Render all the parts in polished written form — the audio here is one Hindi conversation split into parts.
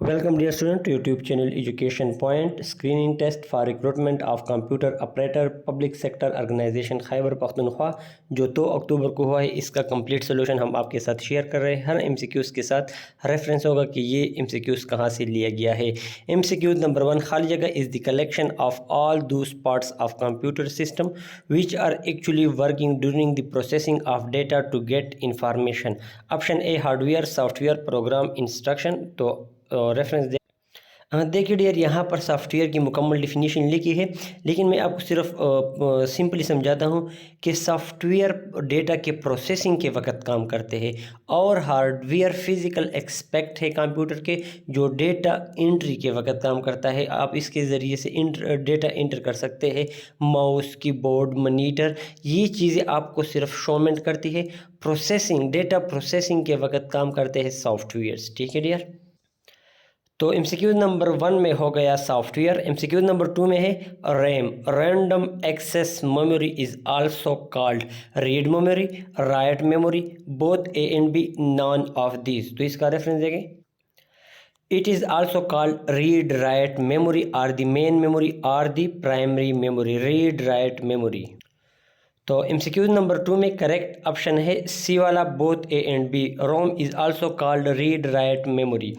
Welcome dear student to YouTube channel Education Point. Screening test for recruitment of computer operator public sector organization Khyber Pakhtunkhwa जो 2 अक्टूबर को हुआ है, इसका कंप्लीट सोल्यूशन हम आपके साथ शेयर कर रहे हैं। हर एमसीक्यूज़ के साथ रेफरेंस होगा कि ये एमसीक्यूज़ कहाँ से लिया गया है। एमसीक्यू नंबर 1, खाली जगह is the collection of all those parts of computer system which are actually working during the processing of data to get information. Option A hardware, software, program, instruction. तो रेफरेंस देखिए डियर, यहाँ पर सॉफ्टवेयर की मुकम्मल डिफिनीशन लिखी है, लेकिन मैं आपको सिर्फ सिंपली समझाता हूँ कि सॉफ्टवेयर डेटा के प्रोसेसिंग के वक्त काम करते हैं और हार्डवेयर फिज़िकल एक्सपेक्ट है कंप्यूटर के जो डेटा एंट्री के वक्त काम करता है। आप इसके ज़रिए से डेटा एंटर कर सकते हैं। माउस, कीबोर्ड, मॉनिटर, ये चीज़ें आपको सिर्फ शोमेंट करती है। प्रोसेसिंग, डेटा प्रोसेसिंग के वक्त काम करते हैं सॉफ्टवेयर्स। ठीक है डियर, तो एमसीक्यू नंबर 1 में हो गया सॉफ्टवेयर। एमसीक्यू नंबर 2 में है RAM, random access memory is also called read memory, write memory, both A and B, none of these. तो इसका रेफरेंस देखें। It is also called read write memory or the main memory or the primary memory, read write memory. तो एमसीक्यू नंबर 2 में करेक्ट ऑप्शन है सी वाला, both A and B. ROM is also called read write memory.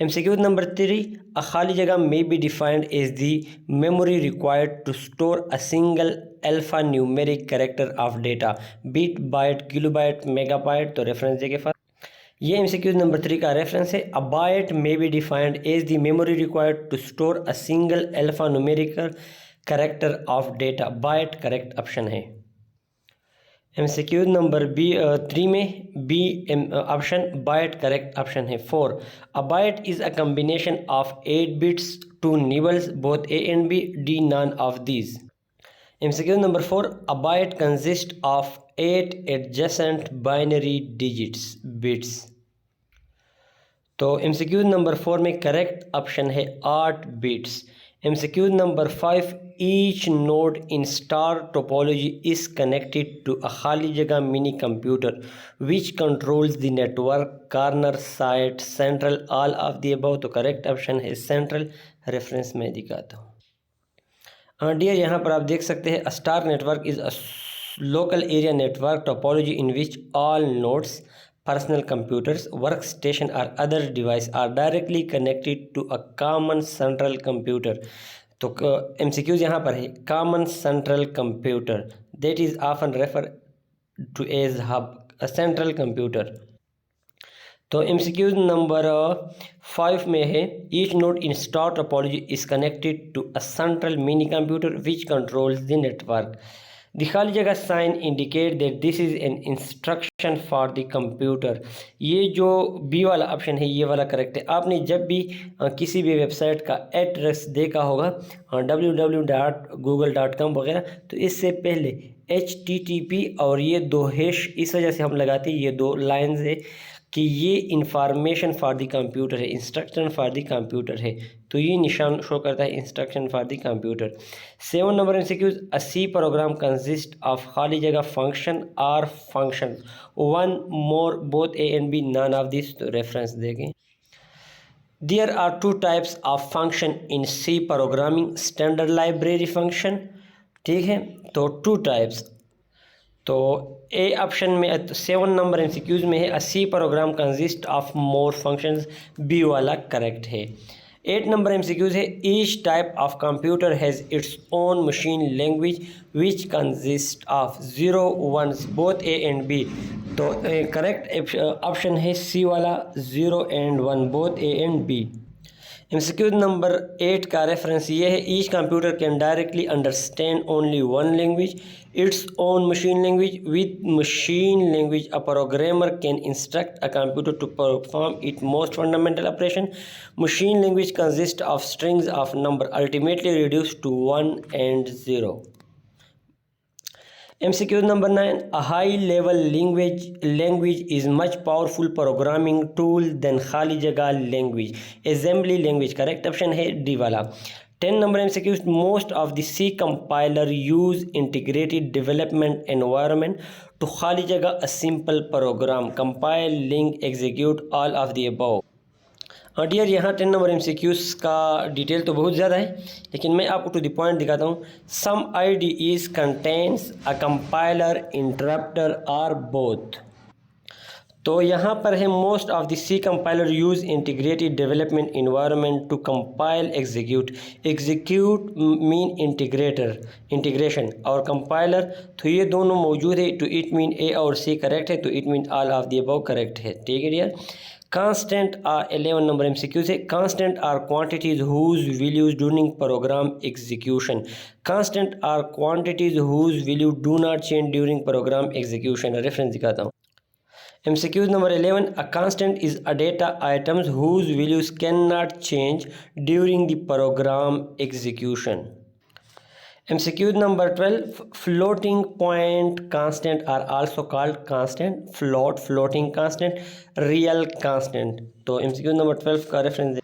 MCQ number 3, a खाली जगह may be defined as the memory required to store a single alphanumeric character of data, bit, byte, kilobyte, megabyte. तो रेफरेंस देखे फर्स्ट, ये एमसीक्यू नंबर 3 का रेफरेंस है। A byte may be defined as the memory required to store a single alphanumerical character of data, byte correct option है। एमसीक्यू नंबर 3 में B option byte correct option है। 4, a byte is a combination of 8 bits, 2 nibbles, both A and B, D none of these. MCQ number 4, a byte consist of 8 adjacent binary digits, bits. तो एमसीक्यू नंबर 4 में करेक्ट ऑप्शन है 8 bits. MCQ number 5, each node in star topology is connected to a खाली जगह mini computer which controls the network, corner, side, central, all of the above. तो करेक्ट ऑप्शन है सेंट्रल। रेफरेंस में दिखाता हूँ डियर, यहाँ पर आप देख सकते हैं star network is a local area network topology in which all nodes, personal computers, workstation or other device are directly connected to a common central computer। तो MCQs यहाँ पर है common central computer that is often referred to as hub, a central computer। तो MCQ नंबर 5 में है each node in star topology is connected to a central mini computer which controls the network। The खाली जगह sign indicate that this is an instruction for the computer. ये जो बी वाला ऑप्शन है ये वाला करेक्ट है। आपने जब भी किसी भी वेबसाइट का एड्रेस देखा होगा www.google.com वगैरह, तो इससे पहले HTTP और ये 2 हैश, इस वजह से हम लगाते हैं ये 2 लाइन्स है कि ये इंफॉर्मेशन फॉर द कंप्यूटर है, इंस्ट्रक्शन फॉर द कंप्यूटर है। तो ये निशान शो करता है instruction for the computer. 7 number MCQs, a C program consist of खाली जगह function or function, one, more, both A and B, none of this. तो रेफरेंस देखें। There are 2 types of function in C programming, standard library function, ठीक है। तो 2 टाइप्स। तो ए ऑप्शन में 7 नंबर एमसीक्यूज में है a C program consist of more functions, B वाला करेक्ट है। 8 नंबर एमसीक्यूज है each type of computer has its own machine language which consist of 0 1 both A and B. तो करेक्ट ऑप्शन है सी वाला, 0 and 1 both A and B. MCQ number 8 का रेफरेंस ये है each computer can directly understand only one language, its own machine language. With machine language a programmer can instruct a computer to perform it most fundamental operation. Machine language consist of strings of number ultimately reduced to 1 and 0। MCQ number 9, a high level language is much powerful programming tool than खाली जगह language, assembly language। Correct option है डी वाला। 10 number MCQ, most of the C compiler use integrated development environment to खाली जगह a simple program, compile, link, execute, all of the above। Dear यहाँ 10 नंबर एमसीक्यूज़ का डिटेल तो बहुत ज़्यादा है, लेकिन मैं आपको टू द पॉइंट दिखाता हूँ। Some IDEs contains a compiler, interpreter और बोथ। तो यहाँ पर है most of the C compiler use integrated development environment to compile execute. Execute mean integration और कंपाइलर, तो ये दोनों मौजूद है। टू इट मीन ए और सी करेक्ट है, तो it mean all of the above correct है। ठीक है dear. Constant are 11 number MCQ से constant are quantities whose values during program execution. Constant are quantities whose value do not change during program execution. Reference दिखाता हूँ। MCQ number 11, a constant is a data items whose values cannot change during the program execution. MCQ number 12, floating point constant are also called constant, floating constant, real constant. तो MCQ number 12 का रेफरेंस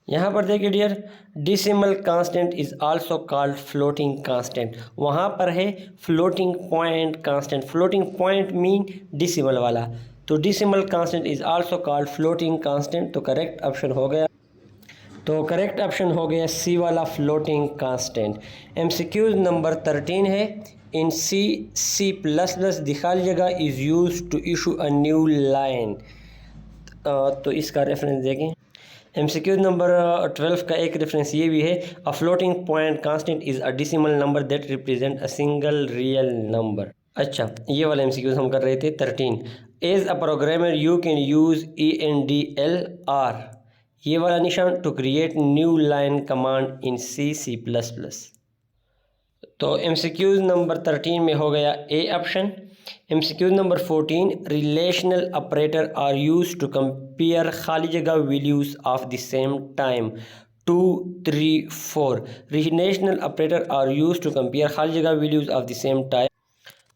यहाँ पर देखिए dear, decimal constant is also called floating constant. वहाँ पर है floating point constant. Floating point mean decimal वाला, तो decimal constant is also called floating constant. तो करेक्ट ऑप्शन हो गया, तो करेक्ट ऑप्शन हो गया सी वाला फ्लोटिंग कांस्टेंट। एमसीक्यूज नंबर 13 है, इन C++ द खाली जगह is use to issue a new line. तो इसका रेफरेंस देखें। एमसीक्यूज नंबर 12 का एक रेफरेंस ये भी है, a floating point constant is a decimal number that represent a single real number. अच्छा, ये वाला एमसीक्यूज हम कर रहे थे 13। As a programmer you can use ENDLR, ये वाला निशान, to create new line command in C++। तो एमसीक्यूज नंबर 13 में हो गया A option. MCQs number 14, relational operator are use to compare खाली जगह values of the same time 2, 3, 4। Relational operator are use to compare खाली जगह values of the same time.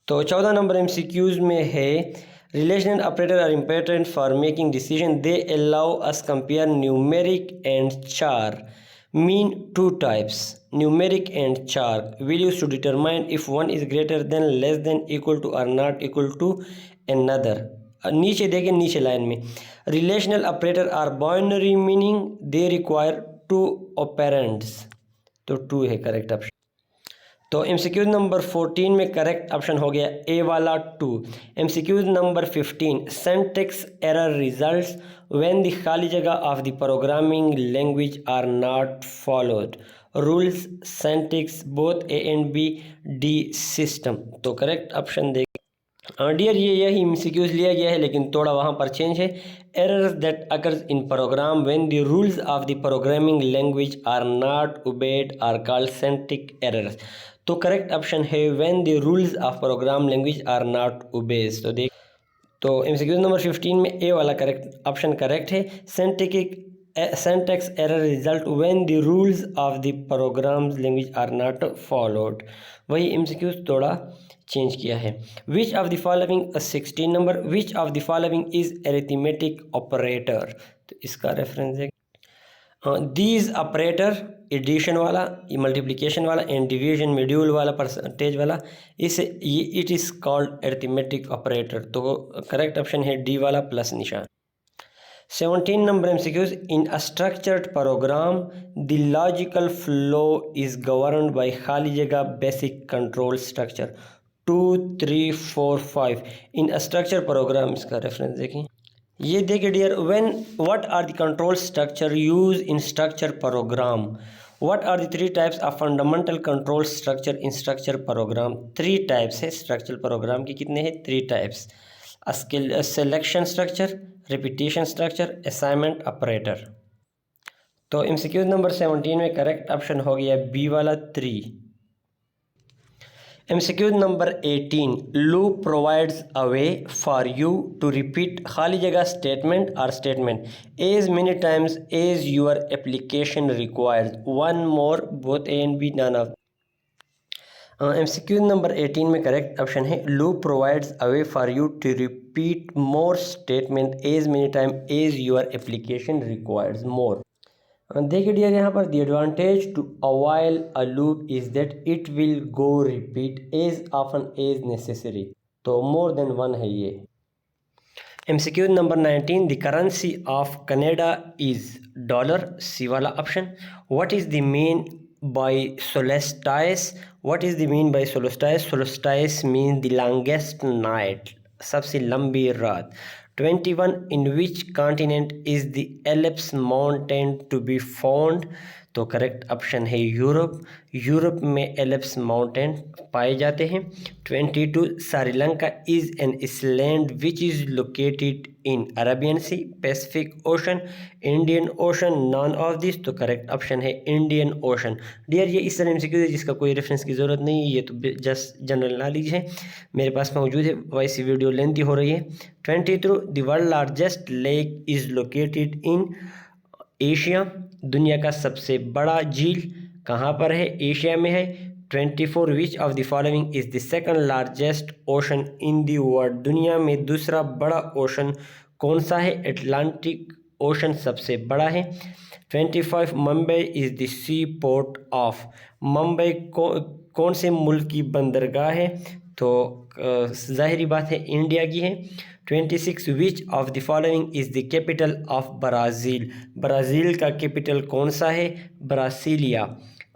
तो 14 नंबर एमसीक्यूज में है, relational operator are important for making decision. They allow us compare numeric and char. Mean two types, numeric and char values to determine if one is greater than, less than, equal to or not equal to another. नीचे देखें, नीचे लाइन में relational operator are binary meaning they require two operands, तो 2 है करेक्ट ऑप्शन। तो एमसीक्यूज नंबर 14 में करेक्ट ऑप्शन हो गया ए वाला 2। MCQs number 15, syntax error results when the खाली जगह of the programming language are not followed. Rules, syntax both A and B, D system. तो करेक्ट ऑप्शन देख डियर, ये यही एमसीक्यूज लिया गया है, लेकिन थोड़ा वहाँ पर चेंज है। Errors that occurs in program when the rules of the programming language are not obeyed are called syntax errors. तो करेक्ट ऑप्शन है when the rules of program language are not obeyed. तो देख, तो एमसीक्यूज नंबर 15 में ए वाला करेक्ट ऑप्शन करेक्ट है। Syntax error result when the rules of the program language are not followed. वही एमसीक्यूज थोड़ा चेंज किया है। Which of the following 16 number, which of the following is arithmetic operator. तो इसका रेफरेंस है दीज ऑपरेटर, एडिशन वाला, मल्टीप्लिकेशन वाला, एंड डिवीजन, मॉड्यूल वाला, परसेंटेज वाला, इसे ये it is called arithmetic operator. तो करेक्ट ऑप्शन है डी वाला प्लस निशान। 17 number MCQs, in a structured program the logical flow is governed by खाली जगह basic control structure 2, 3, 4, 5। In a structure program, इसका रेफरेंस देखें। ये देखिए डियर, when what are the control structure use in structure program. What are the 3 types of fundamental control structure in structure program. 3 types है स्ट्रक्चर प्रोग्राम की। कितने हैं? 3 types, selection structure, repetition structure, assignment operator. तो एमसीक्यू नंबर 17 में करेक्ट ऑप्शन हो गया बी वाला 3। MCQ number 18, loop provides a way for you to repeat खाली जगह स्टेटमेंट और statement as many times as your application requires, one more, both A and B, none of. MCQ number 18 में करेक्ट ऑप्शन है loop provides a way for you to repeat more statement as many time as your application requires more. देखिए डियर, यहाँ पर the advantage to a while a loop is that it will go repeat as often as necessary. तो मोर देन वन है ये। MCQ number 19, the currency of Canada is dollar, C वाला option. What is the mean by solstice, what is the mean by solstice, solstice mean the longest night, सबसे लंबी रात। 21, in which continent is the Alps mountain to be found, तो करेक्ट ऑप्शन है यूरोप, यूरोप में एल्प्स माउंटेन पाए जाते हैं। 22, Sri Lanka is an island which is located in Arabian Sea, Pacific Ocean, Indian Ocean, none of this, तो करेक्ट ऑप्शन है इंडियन ओशन। डियर ये इस तरह एमसीक्यू है जिसका कोई रेफरेंस की ज़रूरत नहीं है, ये तो जस्ट जनरल नॉलेज है, मेरे पास मौजूद है, वैसे वीडियो लेंथी हो रही है। 23, the world largest lake is located in Asia, दुनिया का सबसे बड़ा झील कहाँ पर है, एशिया में है। 24, विच of the following is the second largest ocean in the world, दुनिया में दूसरा बड़ा ओशन कौन सा है, अटलांटिक ओशन सबसे बड़ा है। 25, Mumbai is the sea port of, Mumbai कौन से मुल्क की बंदरगाह है, तो ज़ाहिरी बात है इंडिया की है। 26, विच of the following is the capital of Brazil, Brazil का कैपिटल कौन सा है, ब्रासीलिया,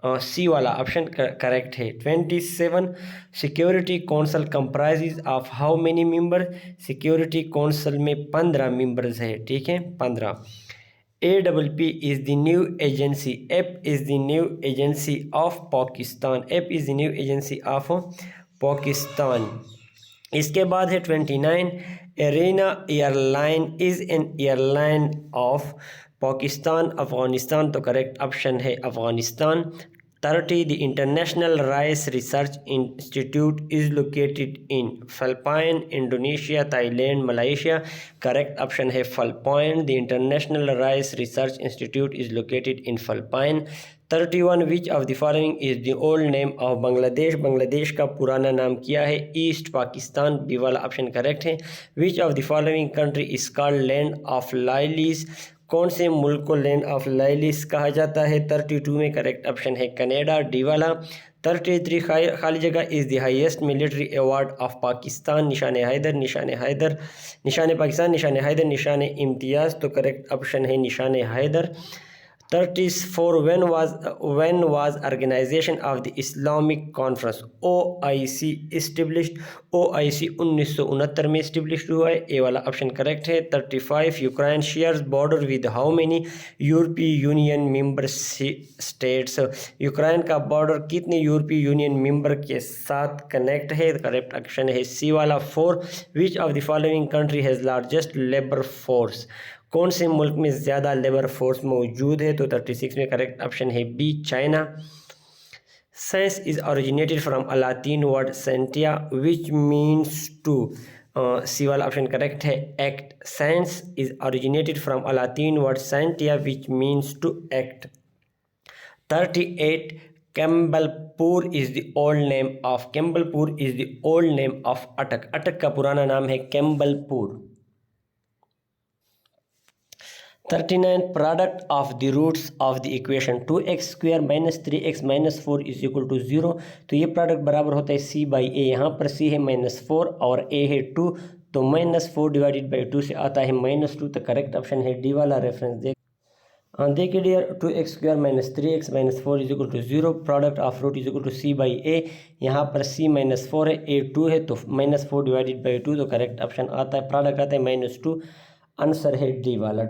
सी वाला ऑप्शन करेक्ट है। 27, security council comprises of how many member, security council में 15 मेंबर्स है, ठीक है 15। APP is the new agency, AP is the new agency of Pakistan, AP is the new agency of Pakistan। इसके बाद है 29, Ariana airline is an airline of Pakistan, Afghanistan, तो करेक्ट ऑप्शन है Afghanistan. 30, the International Rice Research Institute is located in Philippine, Indonesia, Thailand, Malaysia, correct option है Philippine, the International Rice Research Institute is located in Philippine. 31, which of the following is the old name of Bangladesh, Bangladesh का पुराना नाम क्या है, ईस्ट पाकिस्तान, बी वाला ऑप्शन करेक्ट है। Which of the following country is called land of lilies, कौन से मुल्क को लैंड ऑफ लाइलीज कहा जाता है, 32 में करेक्ट ऑप्शन है कनाडा, डी वाला। 33, खाली जगह is the highest military award of Pakistan, निशान हैदर, निशान हैदर, निशान पाकिस्तान, निशान हैदर, निशान इम्तियाज़, तो करेक्ट ऑप्शन है निशान Haider. 34, when was Organization of the Islamic Conference OIC established, OIC 1969 में established हुआ है, ए वाला ऑप्शन करेक्ट है। 35, Ukraine shares border with how many यूरोपीय यूनियन मेंबर स्टेट्स, यूक्रेन का बॉर्डर कितने यूरोपीय यूनियन मेंबर के साथ कनेक्ट है, करेक्ट ऑप्शन है सी वाला। 4, विच of the following country has largest labour force, कौन से मुल्क में ज़्यादा लेबर फोर्स मौजूद है, तो 36 में करेक्ट ऑप्शन है B China. Science is originated from a Latin word scientia which means to, C वाला ऑप्शन करेक्ट है act, science is originated from a Latin word scientia which means to act. 38, Campbellpur is the old name of, Campbellpur is the old name of Attock, Attock का पुराना नाम है Campbellpur. 39, product of the roots of the equation 2x² - 3x - 4 is equal to 0, तो ये प्रोडक्ट बराबर होता है c/a, यहाँ पर c है -4 और a है 2, तो -4 डिवाइडेड बाई 2 से आता है -2, तो करेक्ट ऑप्शन है डी वाला। रेफरेंस देखिए dear, 2x² - 3x - 4 is equal to 0, product of root is equal to c/a, यहाँ पर c -4 है, a 2 है, तो -4 डिवाइडेड बाई 2, तो करेक्ट ऑप्शन आता है, प्रोडक्ट आता है -2, आंसर है डी वाला।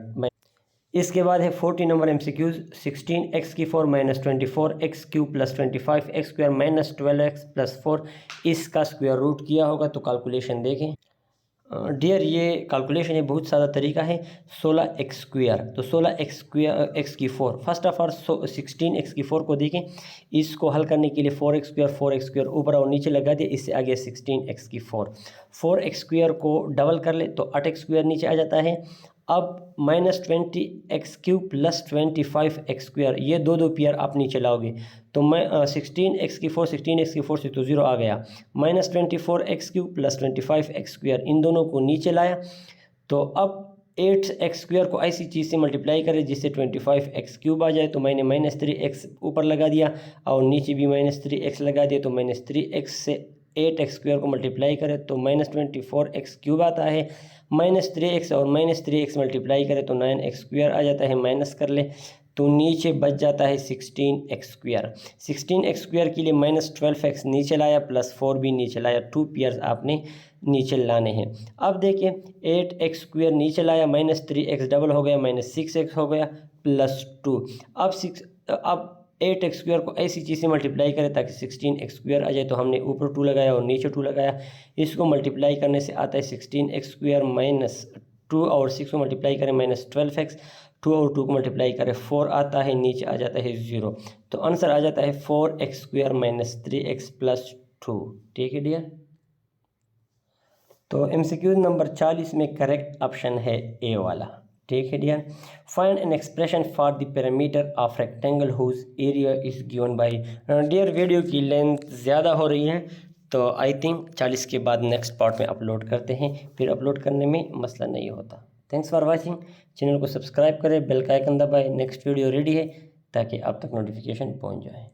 इसके बाद है 40 number MCQs। 16, x⁴ - 24 x³ + 25 x² - 12x + 4, इसका स्क्वायर रूट किया होगा, तो कैलकुलेशन देखें। डियर ये कैलकुलेशन है, बहुत सारा तरीका है। 16x², तो 16x² x⁴, first of all 16x⁴ को देखें, इसको हल करने के लिए 4x² ऊपर और नीचे लगा दिया, इससे आगे 16x⁴, 4x² को डबल कर ले तो 8x² नीचे आ जाता है। अब -20x³ + 25x², ये दो पेयर आप नीचे लाओगे, तो मैं 16x⁴ से तो 0 आ गया, -24x³ + 25x², इन दोनों को नीचे लाया, तो अब 8x² को ऐसी चीज़ से मल्टीप्लाई करें जिससे 25x³ आ जाए, तो मैंने -3x ऊपर लगा दिया और नीचे भी -3x लगा दिया, तो -3x से 8x² को मल्टीप्लाई करें तो -24x³ आता है। -3x और -3x मल्टीप्लाई करें तो 9x² आ जाता है। माइनस कर ले तो नीचे बच जाता है 16x²। 16x² के लिए -12x नीचे लाया, +4 भी नीचे लाया। 2 पेयर्स आपने नीचे लाने हैं। अब देखिए 8x² नीचे लाया, -3x डबल हो गया, -6x हो गया, +2। अब 8x² को ऐसी चीज़ से मल्टीप्लाई करें ताकि 16x² आ जाए, तो हमने ऊपर 2 लगाया और नीचे 2 लगाया। इसको मल्टीप्लाई करने से आता है 16x² -2 और 6 को मल्टीप्लाई करें -12x, 2 और 2 को मल्टीप्लाई करें 4 आता है, नीचे आ जाता है 0। तो आंसर आ जाता है 4x² - 3x + 2। ठीक है डियर। तो MCQ नंबर 40 में करेक्ट ऑप्शन है ए वाला। ठीक है dear. Find an expression for the parameter of rectangle whose area is given by. Dear video की लेंथ ज़्यादा हो रही है, तो आई थिंक 40 के बाद नेक्स्ट पार्ट में अपलोड करते हैं, फिर अपलोड करने में मसला नहीं होता। Thanks for watching. चैनल को सब्सक्राइब करें, बेल का आइकन दबाएं। नेक्स्ट वीडियो रेडी है ताकि आप तक नोटिफिकेशन पहुंच जाए।